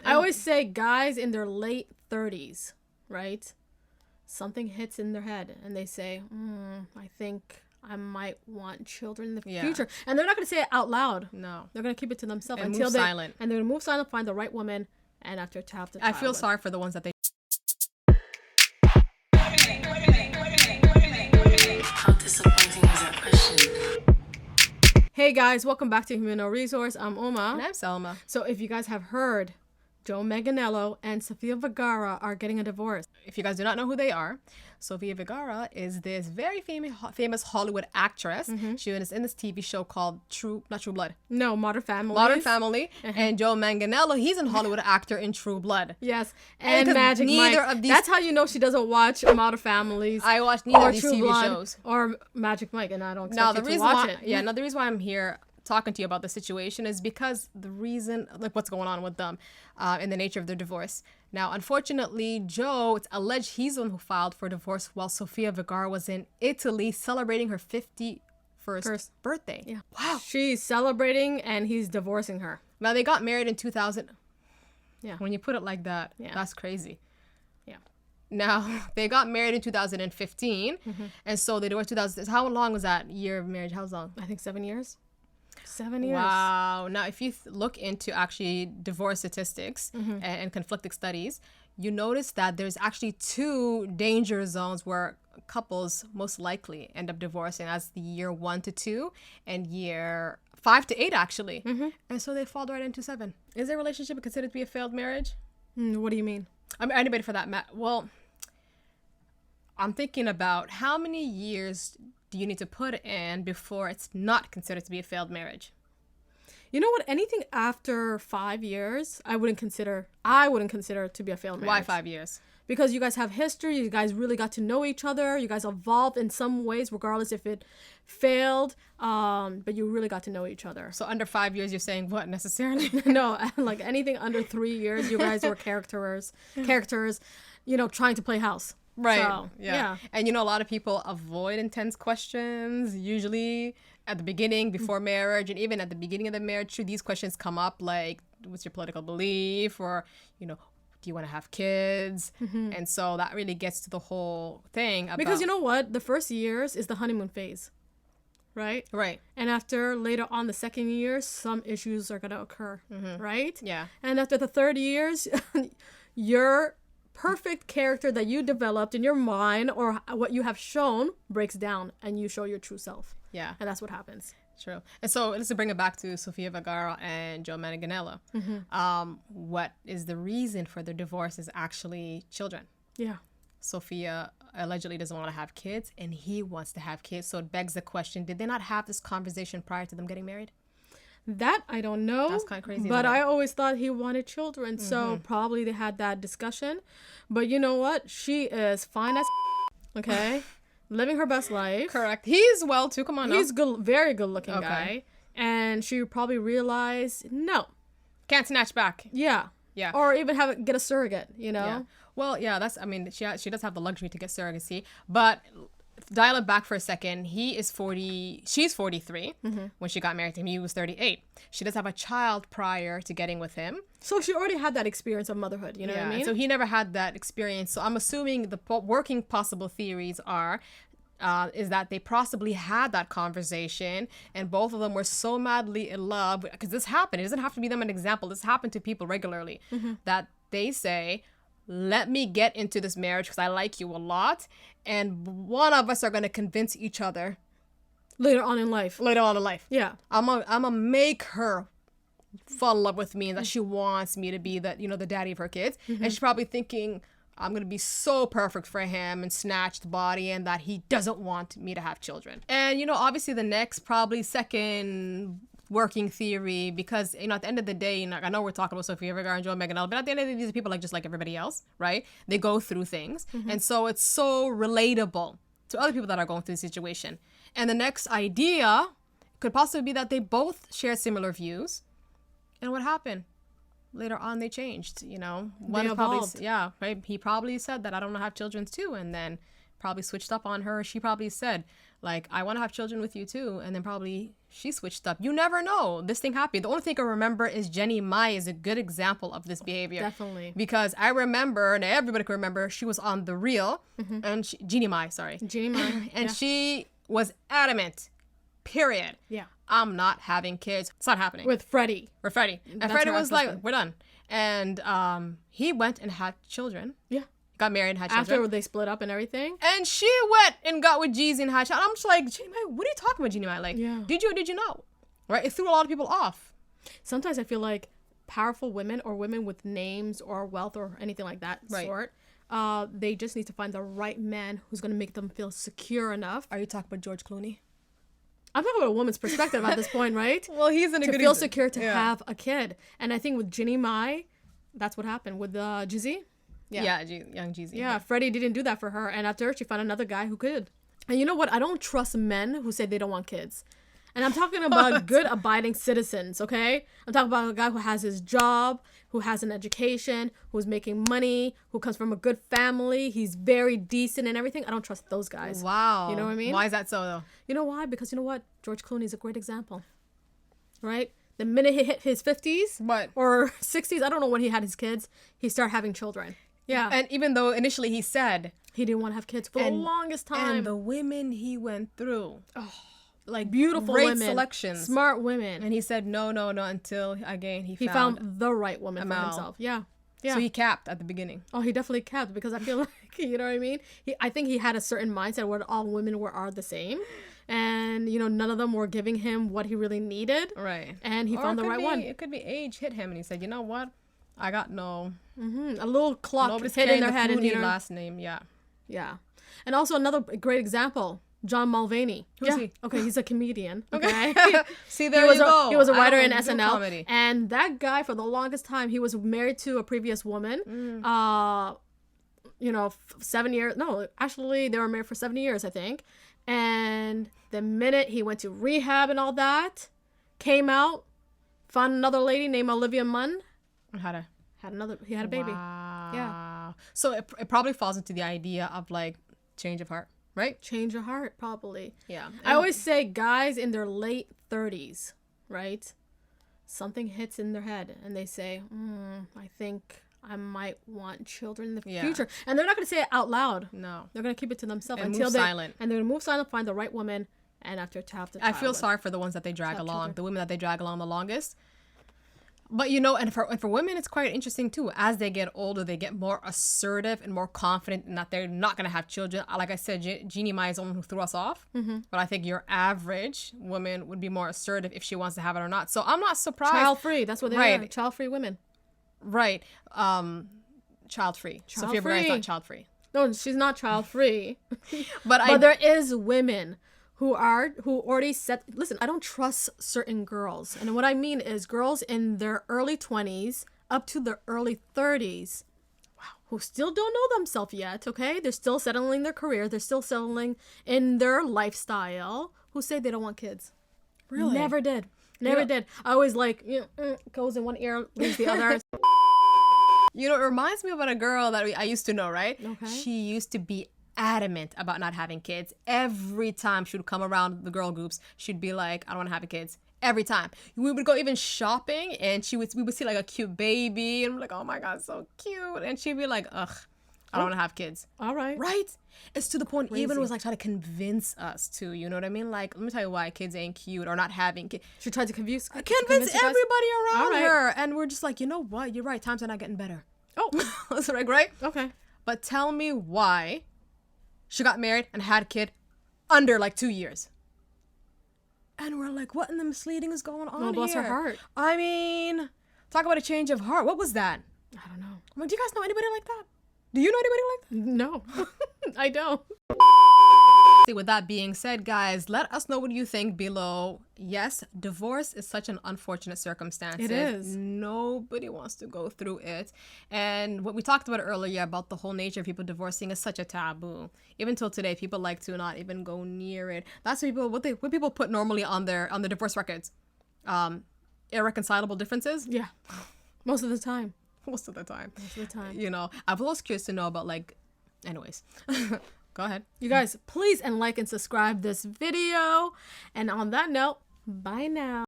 I always say guys in their late 30s, right? Something hits in their head and they say, I think I might want children in the future. And they're not going to say it out loud. No. They're going to keep it to themselves And until move they silent. And they're going to move silent, find the right woman, and after to have the child. I feel sorry for the ones that they. How disappointing is that question? Hey guys, welcome back to Human No Resource. I'm Oma. And I'm Selma. So if you guys have heard, Joe Manganiello and Sofia Vergara are getting a divorce. If you guys do not know who they are, Sofia Vergara is this very famous Hollywood actress. She was in this TV show called Not True Blood. No, Modern Family. Modern Family. And Joe Manganiello, he's a Hollywood actor in True Blood. Yes. And Magic neither Mike. of these- That's how you know she doesn't watch Modern Families. I watch neither or of these True TV Blood shows. or Magic Mike, and I don't Now, expect the you to reason watch why, it. yeah, now the reason why I'm here talking to you about the situation is because the reason, like what's going on with them and the nature of their divorce. Now, unfortunately, Joe, it's alleged he's the one who filed for divorce while Sofia Vergara was in Italy celebrating her 51st birthday. Yeah. Wow. She's celebrating and he's divorcing her. Now, they got married in 2000. Yeah. When you put it like that, Yeah. that's crazy. Yeah. Now, they got married in 2015. And so they divorced 2000. How long was that year of marriage? How long? I think 7 years. 7 years. Wow. Now, if you look into actually divorce statistics and conflicting studies, you notice that there's actually 2 danger zones where couples most likely end up divorcing. That's the year 1 to 2 and year 5 to 8, actually. And so they fall right into 7. Is their relationship considered to be a failed marriage? What do you mean? I mean, anybody for that matter. Well, I'm thinking about how many years do you need to put in before it's not considered to be a failed marriage? You know what? Anything after 5 years, I wouldn't consider to be a failed marriage. Why 5 years? Because you guys have history, you guys really got to know each other, you guys evolved in some ways, regardless if it failed, but you really got to know each other. So under 5 years, you're saying what necessarily? No, like anything under 3 years, you guys were characters, trying to play house. Right. So, yeah. And a lot of people avoid intense questions, usually at the beginning, before marriage, and even at the beginning of the marriage, should these questions come up, like, what's your political belief, or, do you want to have kids? And so that really gets to the whole thing about... Because you know what? The first years is the honeymoon phase, right? Right. And later on, the second year, some issues are going to occur, right? Yeah. And after the third years, your perfect character that you developed in your mind or what you have shown breaks down and you show your true self. Yeah. And that's what happens. True. And so let's bring it back to Sofia Vergara and Joe Manganiello. What is the reason for their divorce is actually children. Yeah. Sofia allegedly doesn't want to have kids and he wants to have kids. So it begs the question, did they not have this conversation prior to them getting married? That I don't know. That's kind of crazy. But I always thought he wanted children. So probably they had that discussion. But you know what? She is fine as okay? Living her best life. Correct. He's well too. Come on now. He's good, very good looking guy. And she probably realized, no. Can't snatch back. Yeah. Yeah. Or even get a surrogate, Yeah. Well, yeah, she does have the luxury to get surrogacy. But dial it back for a second. She's 43 when she got married to him. He was 38. She does have a child prior to getting with him. So she already had that experience of motherhood, you know what I mean? So he never had that experience. So I'm assuming the working possible theories is that they possibly had that conversation and both of them were so madly in love, because this happened. It doesn't have to be them an example. This happened to people regularly, that they say, let me get into this marriage because I like you a lot. And one of us are going to convince each other. Later on in life. Yeah. I'm gonna make her fall in love with me and that she wants me to be the daddy of her kids. And she's probably thinking, I'm going to be so perfect for him and snatch the body and that he doesn't want me to have children. And, obviously the next probably second working theory, because, at the end of the day, I know we're talking about Sofia Vergara and Joe Manganiello, but at the end of the day, these are people just like everybody else, right? They go through things. And so it's so relatable to other people that are going through the situation. And the next idea could possibly be that they both share similar views. And what happened? Later on, they changed, One they is probably, evolved. right? He probably said that I don't want to have children too. And then probably switched up on her. She probably said, like, I want to have children with you too. And then probably she switched up. You never know. This thing happened. The only thing I remember is Jenny Mai is a good example of this behavior. Definitely. Because I remember, and everybody can remember, she was on The Real. And Jeannie Mai, sorry. Jeannie Mai. And she was adamant, period. Yeah. I'm not having kids. It's not happening. With Freddie. With Freddie. And That's Freddie her was like, ex-husband. we're done. And he went and had children. Yeah. Got married and had children. After they split up and everything. And she went and got with Jeezy and had children. I'm just like, Jeannie Mai, what are you talking about, Jeannie Mai? Like, Yeah. did you or did you not? Right? It threw a lot of people off. Sometimes I feel like powerful women or women with names or wealth or anything like that Right. sort, they just need to find the right man who's going to make them feel secure enough. Are you talking about George Clooney? I'm talking about a woman's perspective at this point, right? Well, he's in a To good feel exa- secure to yeah. have a kid. And I think with Jeannie Mai, that's what happened with Jizzy. Yeah, young Jeezy. Yeah, Freddie didn't do that for her. And after she found another guy who could. And you know what? I don't trust men who say they don't want kids. And I'm talking about good, abiding citizens, okay? I'm talking about a guy who has his job, who has an education, who's making money, who comes from a good family. He's very decent and everything. I don't trust those guys. Wow. You know what I mean? Why is that so, though? You know why? Because you know what? George Clooney is a great example, right? The minute he hit his 50s What? or 60s, I don't know when he had his kids, he started having children. Yeah. And even though initially he said, he didn't want to have kids for the And- longest time. and the women he went through, like beautiful great women, selections. smart women. And he said, no, until, again, he He found found the right woman for Amal. himself. Yeah. Yeah. So he capped at the beginning. Oh, he definitely kept because I feel like, you know what I mean? I think he had a certain mindset where all women are the same. And, you know, none of them were giving him what he really needed. Right. And he found the right one. It could be age hit him and he said, you know what? I got no. A little clock Nobody's hit in carrying their the head. And, Clooney you know, last name. Yeah. yeah. And also another great example, John Mulvaney. Who's he? Okay, he's a comedian. Okay. See, there you go. He was a I writer don't in do SNL. comedy. And that guy, for the longest time, he was married to a previous woman. You know, 7 years. No, actually, they were married for 7 years, I think. And the minute he went to rehab and all that, came out, found another lady named Olivia Munn, he had a baby. Wow. Yeah. So it probably falls into the idea of like change of heart, right? Change of heart, probably. Yeah. I always say guys in their late 30s, right? Something hits in their head and they say, I think I might want children in the Yeah. future. And they're not going to say it out loud. No. They're going to keep it to themselves And until move they silent. And they're going to move silent, find the right woman, and after to have the I child feel with. sorry for the ones that they drag Have along, children. the women that they drag along the longest. But you know, and for women, it's quite interesting too. As they get older, they get more assertive and more confident in that they're not gonna have children. Like I said, Jeannie Mai is the one who threw us off. But I think your average woman would be more assertive if she wants to have it or not. So I'm not surprised. Child free. That's what they Right. are. Child free women. Right. Child free. Sofia Vergara is Child-free. not child free. No, she's not child free. But But there is women who already set. Listen, I don't trust certain girls, and what I mean is girls in their early 20s up to their early 30s, who still don't know themselves yet. Okay, they're still settling their career. They're still settling in their lifestyle. Who say they don't want kids? Really? Never did. Never did. I always like goes in one ear, leaves the other. You know, it reminds me about a girl that I used to know, right? Okay. She used to be adamant about not having kids. Every time she would come around the girl groups, she'd be like, I don't want to have kids. Every time. We would go even shopping and we would see like a cute baby and we're like, oh my God, so cute. And she'd be like, ugh, I don't want to have kids. All right. Right? It's to the point Crazy. even was like trying to convince us to, you know what I mean? Like, let me tell you why kids ain't cute or not having kids. She tried to convince Convince you guys? everybody around All right. her. And we're just like, you know what? You're right. Times are not getting better. Oh, That's like, right? okay. But tell me why she got married and had a kid under like 2 years. And we're like, what in the misleading is going on Well, bless her here? heart. I mean, talk about a change of heart. What was that? I don't know. I mean, do you guys know anybody like that? Do you know anybody like that? No, I don't. With that being said, guys, let us know what you think below. Yes, divorce is such an unfortunate circumstance. It is. Nobody wants to go through it. And what we talked about earlier about the whole nature of people divorcing is such a taboo. Even till today, people like to not even go near it. That's what people put normally on the divorce records. Irreconcilable differences. Yeah, most of the time. Most of the time. Most of the time. You know, I was always curious to know about like, anyways. Go ahead. You guys, please and like and subscribe this video. And on that note, bye now.